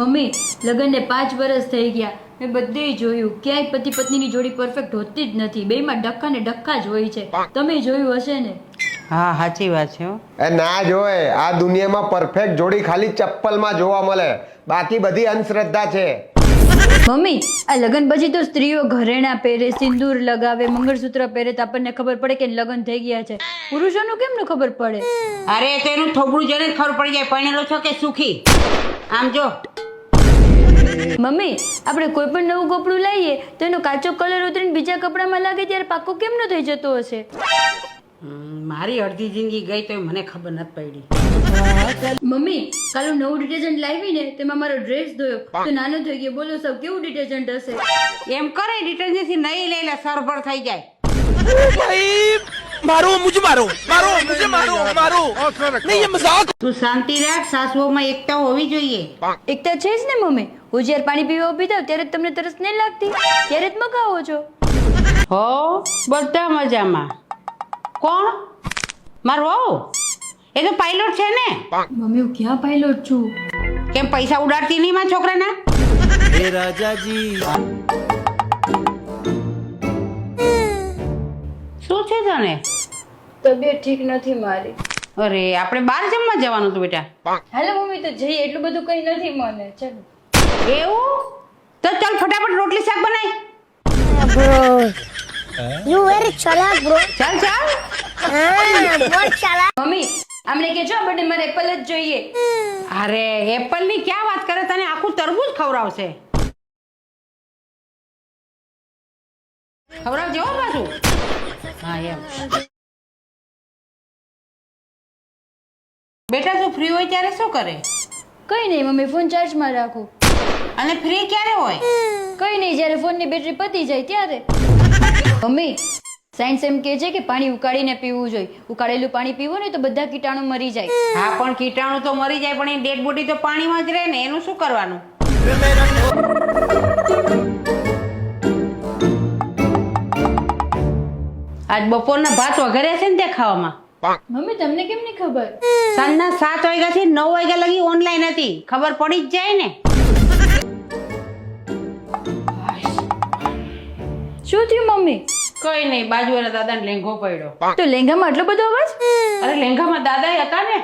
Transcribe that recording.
Mummy લગ્નને 5 વર્ષ થઈ ગયા. મેં બધે જોયું, ક્યાંય પતિ પત્નીની જોડી પરફેક્ટ હોતી જ નથી. બેયમાં ડખ્ખા ને ડખ્ખા જ હોય છે. તમે જોયું હશે ને? હા સાચી વાત છે હો. એ ના જોય, આ દુનિયામાં પરફેક્ટ જોડી ખાલી ચપ્પલમાં જોવા મળે, બાકી બધી અંધશ્રદ્ધા છે. મમ્મી આ લગ્ન પછી તો સ્ત્રીઓ ઘરેણા પહેરે, સિંદૂર લગાવે, મંગળસૂત્ર પહેરે તો આપણને ખબર પડે કે લગ્ન થઈ ગયા છે. પુરુષોનું કેમ ન ખબર પડે? અરે તેનું થોબડું જોઈને જ ખબર પડી જાય પરણેલો છો કે સુખી. આમ જો મમ્મી આપણે કોઈ પણ નવું કપડું લઈએ તો એનો કાચો કલર ઉતરીને બીજા કપડામાં લાગે ત્યારે પાક્કો કેમ ન થઈ જતો હશે? મારી અડધી જિંદગી ગઈ તો મને ખબર નથી પડી. મમ્મી કાલું નવું ડિટર્જન્ટ લાવી ને તેમાં મારો ડ્રેસ ધોયો તો નાનો થઈ ગયો. બોલો સાહેબ કેવું ડિટર્જન્ટ હશે? એમ કરે ડિટર્જન્ટ થી નહીં લઈ લે સરભર થઈ જાય. मारो मुझे मारो मारो मुझे मारो मारो नहीं ये मजाक. તું શાંતિ રાખ, સાસુઓમાં એકતા હોવી જોઈએ. એકતા છે જ ને મમ્મી. હું જ્યારે પાણી પીવા ઉભી થાવ ત્યારે જ તમને તરસ નહીં લાગતી? ત્યારે જ મગાવો છો. હો બધા મજામાં. કોણ? મારો વહુ? એ તો પાયલોટ છે ને. મમ્મી હું ક્યાં પાયલોટ છું? કેમ પૈસા ઉડાડતી નહીં માં છોકરાના? राजा जी શું છે તને? તબિયત ઠીક નથી મારી. અરે આપણે બહાર જમવા જવાનું હતું બેટા. હાલો મમ્મી તો જઈએ, એટલું બધું કઈ નથી મને. ચાલો. એવું? તો ચાલ ફટાફટ રોટલી શાક બનાય. Bro, you very chalak, bro. ચાલ ચાલ. What chalak? મમ્મી આમને કહેજો બર્થડે મારે એપલ જ જોઈએ. અરે એપલ ની ક્યાં વાત કરે, તને આખું તરબૂચ ખવડાવશે. ખવડાવજો હો પાછું. હા એમ. બેટા તું ફ્રી હોય ત્યારે શું કરે? કઈ નહીં મમ્મી, ફોન ચાર્જમાં રાખો. અને ફ્રી ક્યારે હોય? કઈ નહીં, જ્યારે ફોનની બેટરી પતી જાય ત્યારે. મમ્મી સાયન્સ એમ કહે છે કે પાણી ઉકાળીને પીવું જોઈએ. ઉકાળેલું પાણી પીવું ને તો બધા કીટાણુ મરી જાય. હા પણ કીટાણુ તો મરી જાય, પણ એ ડેડ બોડી તો પાણીમાં જ રહે ને, એનું શું કરવાનું? આજ બપોરના ભાત વઘાર્યા છે ને તે ખાવામાં. મમ્મી તમને કેમ નહીં ખબર? સાંજના 7 વાગ્યાથી 9 વાગ્યા લગી ઓનલાઈન હતી, ખબર પડી જ જાય ને. શું થયું મમ્મી? કઈ નહીં, બાજુવાળા દાદાને લેંઘો પડ્યો. તો લેંઘામાં આટલો બધો અવાજ? અરે લેંઘામાં દાદા હતા ને.